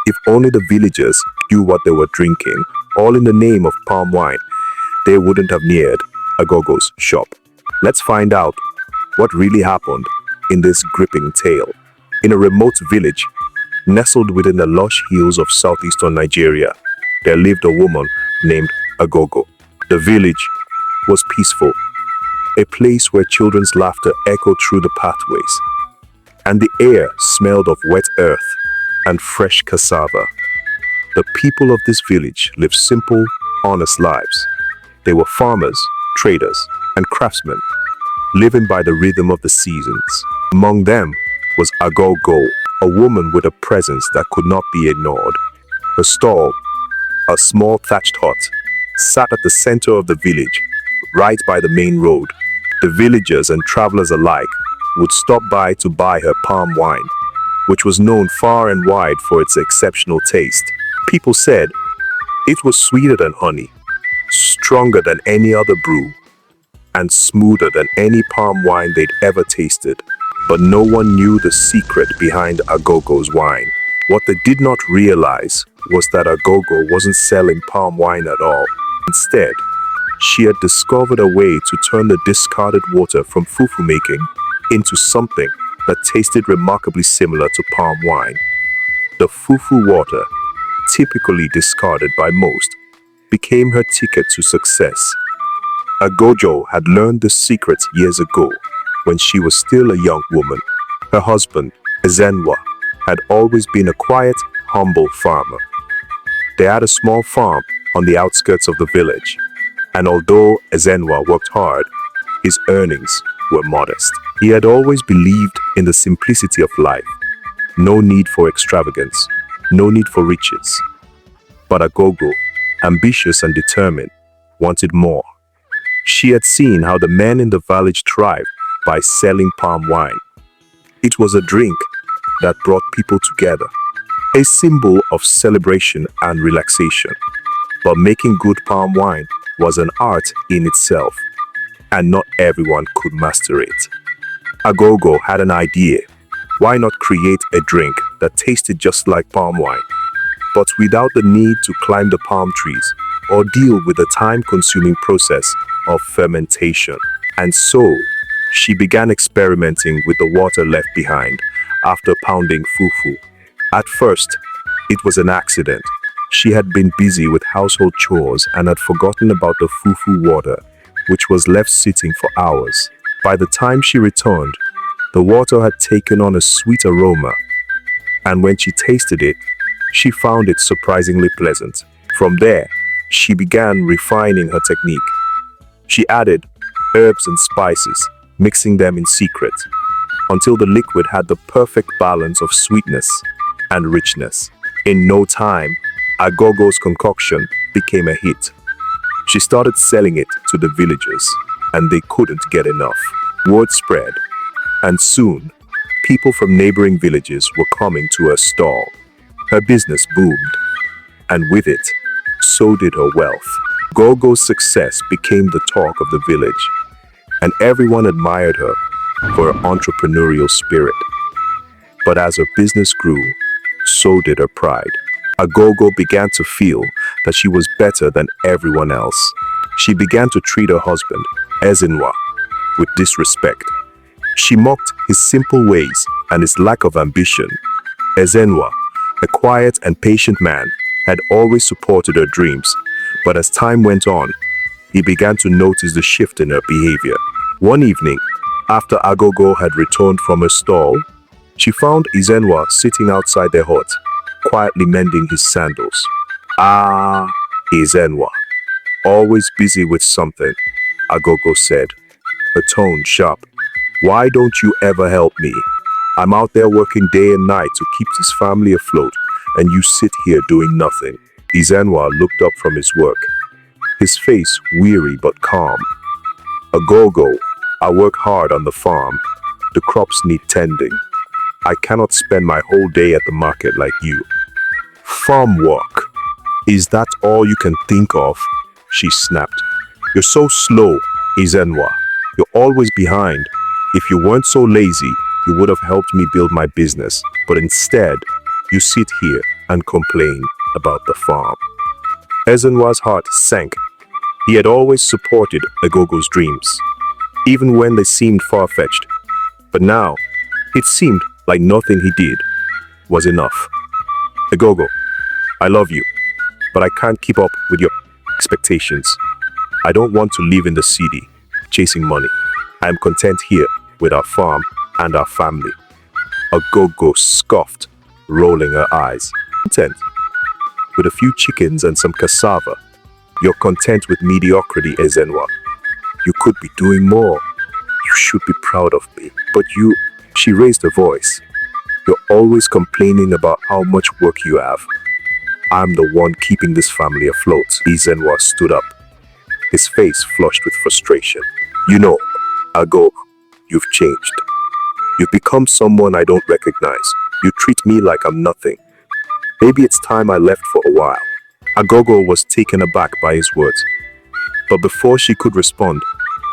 If only the villagers knew what they were drinking, all in the name of palm wine, they wouldn't have neared Aghogho's shop. Let's find out what really happened in this gripping tale. In a remote village, nestled within the lush hills of southeastern Nigeria, there lived a woman named Aghogho. The village was peaceful, a place where children's laughter echoed through the pathways, and the air smelled of wet earth and fresh cassava. The people of this village lived simple, honest lives. They were farmers, traders, and craftsmen, living by the rhythm of the seasons. Among them was Aghogho, a woman with a presence that could not be ignored. Her stall, a small thatched hut, sat at the center of the village, right by the main road. The villagers and travelers alike would stop by to buy her palm wine, which was known far and wide for its exceptional taste. People said it was sweeter than honey, stronger than any other brew, and smoother than any palm wine they'd ever tasted. But no one knew the secret behind Aghogho's wine. What they did not realize was that Aghogho wasn't selling palm wine at all. Instead, she had discovered a way to turn the discarded water from fufu making into something that tasted remarkably similar to palm wine. The fufu water, typically discarded by most, became her ticket to success. Aghogho had learned the secret years ago when she was still a young woman. Her husband, Ezenwa, had always been a quiet, humble farmer. They had a small farm on the outskirts of the village, and although Ezenwa worked hard, his earnings were modest. He had always believed in the simplicity of life. No need for extravagance, no need for riches. But Aghogho, ambitious and determined, wanted more. She had seen how the men in the village thrived by selling palm wine. It was a drink that brought people together, a symbol of celebration and relaxation. But making good palm wine was an art in itself, and not everyone could master it. Aghogho had an idea. Why not create a drink that tasted just like palm wine, but without the need to climb the palm trees or deal with the time-consuming process of fermentation? And so, she began experimenting with the water left behind after pounding fufu. At first, it was an accident. She had been busy with household chores and had forgotten about the fufu water, which was left sitting for hours. By the time she returned, the water had taken on a sweet aroma, and when she tasted it, she found it surprisingly pleasant. From there, she began refining her technique. She added herbs and spices, mixing them in secret, until the liquid had the perfect balance of sweetness and richness. In no time, Aghogho's concoction became a hit. She started selling it to the villagers, and they couldn't get enough. Word spread, and soon, people from neighboring villages were coming to her stall. Her business boomed, and with it, so did her wealth. Aghogho's success became the talk of the village, and everyone admired her for her entrepreneurial spirit. But as her business grew, so did her pride. Aghogho began to feel that she was better than everyone else. She began to treat her husband, Ezenwa, with disrespect. She mocked his simple ways and his lack of ambition. Ezenwa, a quiet and patient man, had always supported her dreams, but as time went on, he began to notice the shift in her behavior. One evening, after Aghogho had returned from her stall, she found Ezenwa sitting outside their hut, quietly mending his sandals. "Ah, Ezenwa, always busy with something," Aghogho said, her tone sharp. "Why don't you ever help me? I'm out there working day and night to keep this family afloat, and you sit here doing nothing." Ezenwa looked up from his work, his face weary but calm. "Aghogho, I work hard on the farm. The crops need tending. I cannot spend my whole day at the market like you." "Farm work? Is that all you can think of?" she snapped. "You're so slow, Ezenwa. You're always behind. If you weren't so lazy, you would have helped me build my business. But instead, you sit here, and complain about the farm. Ezenwa's heart sank. He had always supported Aghogho's dreams, even when they seemed far-fetched. But now, it seemed like nothing he did was enough. Aghogho, I love you, but I can't keep up with your expectations. I don't want to live in the city, chasing money. I am content here with our farm and our family. Aghogho scoffed, rolling her eyes. Content? With a few chickens and some cassava. You're content with mediocrity, Ezenwa. You could be doing more. You should be proud of me. But you, she raised her voice. You're always complaining about how much work you have. I'm the one keeping this family afloat. Ezenwa stood up, his face flushed with frustration. You know, Aghogho, you've changed. You've become someone I don't recognize. You treat me like I'm nothing. Maybe it's time I left for a while. Aghogho was taken aback by his words. But before she could respond,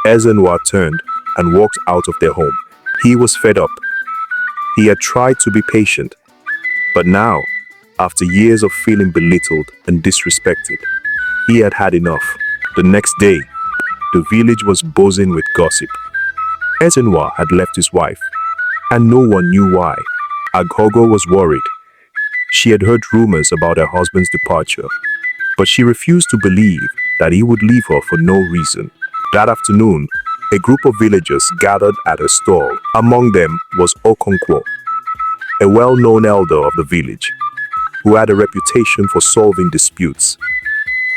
Ezenwa turned and walked out of their home. He was fed up. He had tried to be patient. But now, after years of feeling belittled and disrespected, he had had enough. The next day, the village was buzzing with gossip. Ezenwa had left his wife, and no one knew why. Aghogho was worried. She had heard rumors about her husband's departure, but she refused to believe that he would leave her for no reason. That afternoon, a group of villagers gathered at her stall. Among them was Okonkwo, a well-known elder of the village, who had a reputation for solving disputes.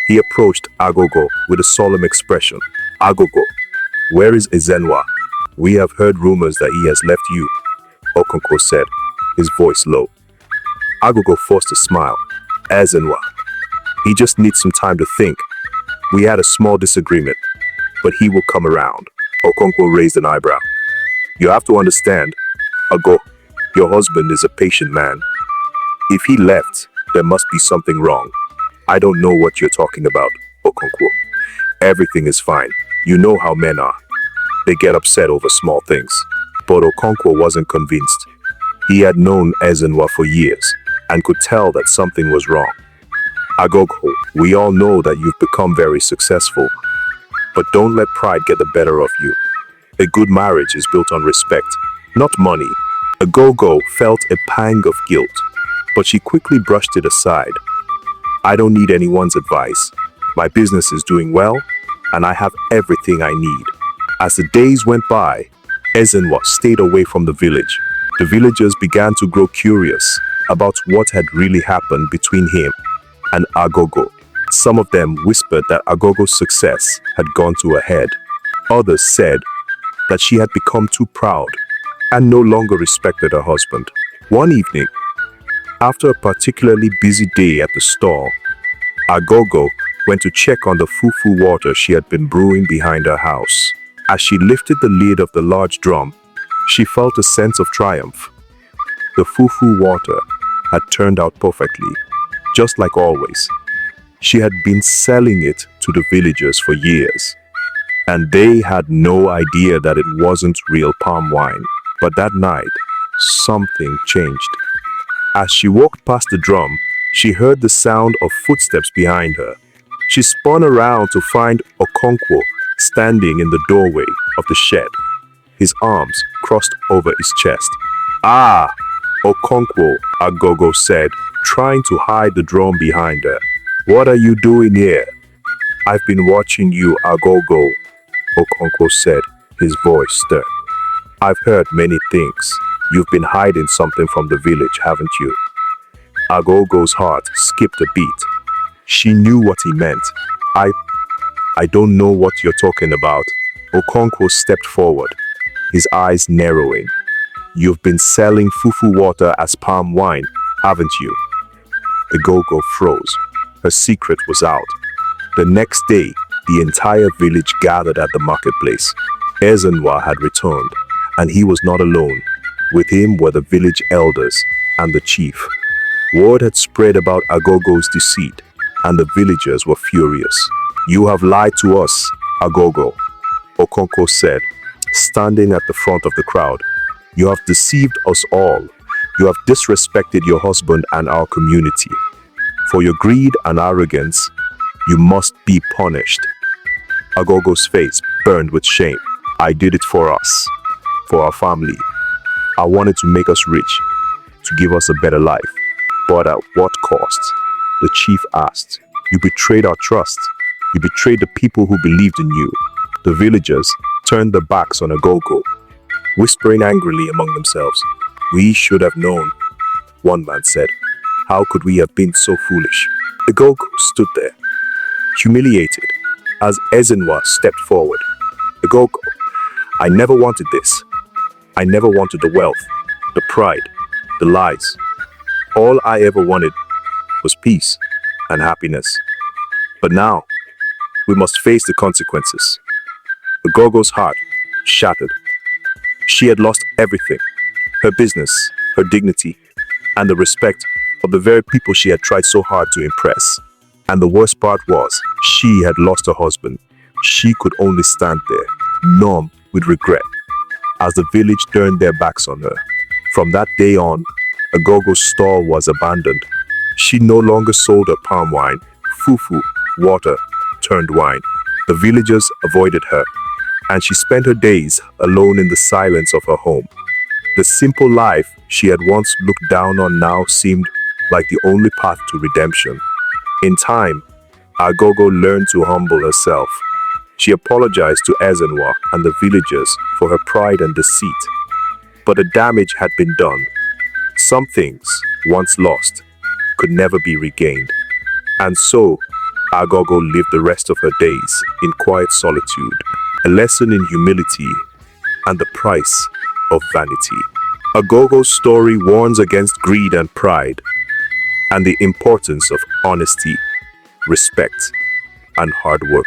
He approached Aghogho with a solemn expression. Aghogho, where is Ezenwa? We have heard rumors that he has left you, Okonkwo said, his voice low. Aghogho forced a smile. Ezenwa, he just needs some time to think. We had a small disagreement, but he will come around. Okonkwo raised an eyebrow. You have to understand, Aghogho, your husband is a patient man. If he left, there must be something wrong. I don't know what you're talking about, Okonkwo. Everything is fine. You know how men are. They get upset over small things. But Okonkwo wasn't convinced. He had known Ezenwa for years and could tell that something was wrong. Aghogho, we all know that you've become very successful, but don't let pride get the better of you. A good marriage is built on respect, not money. Aghogho felt a pang of guilt, but she quickly brushed it aside. I don't need anyone's advice. My business is doing well, and I have everything I need. As the days went by, Ezenwa stayed away from the village. The villagers began to grow curious about what had really happened between him and Aghogho. Some of them whispered that Aghogho's success had gone to her head. Others said that she had become too proud and no longer respected her husband. One evening, after a particularly busy day at the store, Aghogho went to check on the fufu water she had been brewing behind her house. As she lifted the lid of the large drum, she felt a sense of triumph. The fufu water had turned out perfectly, just like always. She had been selling it to the villagers for years, and they had no idea that it wasn't real palm wine. But that night, something changed. As she walked past the drum, she heard the sound of footsteps behind her. She spun around to find Okonkwo standing in the doorway of the shed, his arms crossed over his chest. Ah, Okonkwo, Aghogho said, trying to hide the drum behind her. What are you doing here? I've been watching you, Aghogho, Okonkwo said, his voice stern. I've heard many things. You've been hiding something from the village, haven't you? Aghogho's heart skipped a beat. She knew what he meant. I don't know what you're talking about. Okonkwo stepped forward, his eyes narrowing. You've been selling fufu water as palm wine, haven't you? Aghogho froze. Her secret was out. The next day, the entire village gathered at the marketplace. Ezenwa had returned, and he was not alone. With him were the village elders and the chief. Word had spread about Aghogho's deceit, and the villagers were furious. You have lied to us, Aghogho, Okonkwo said, standing at the front of the crowd. You have deceived us all. You have disrespected your husband and our community. For your greed and arrogance, you must be punished." Aghogho's face burned with shame. "I did it for us, for our family. I wanted to make us rich, to give us a better life. But at what cost?" The chief asked. "You betrayed our trust. You betrayed the people who believed in you." The villagers turned their backs on Aghogho, whispering angrily among themselves. "We should have known," one man said. "How could we have been so foolish?" Aghogho stood there, humiliated, as Ezenwa stepped forward. "Aghogho, I never wanted this. I never wanted the wealth, the pride, the lies. All I ever wanted was peace and happiness. But now, we must face the consequences." Aghogho's heart shattered. She had lost everything: her business, her dignity, and the respect of the very people she had tried so hard to impress. And the worst part was, she had lost her husband. She could only stand there, numb with regret, as the village turned their backs on her. From that day on, Aghogho's stall was abandoned. She no longer sold her palm wine, fufu, water turned wine. The villagers avoided her, and she spent her days alone in the silence of her home. The simple life she had once looked down on now seemed like the only path to redemption. In time, Aghogho learned to humble herself. She apologized to Ezenwa and the villagers for her pride and deceit. But the damage had been done. Some things, once lost, could never be regained. And so, Aghogho lived the rest of her days in quiet solitude, a lesson in humility and the price of vanity. Aghogho's story warns against greed and pride, and the importance of honesty, respect, and hard work.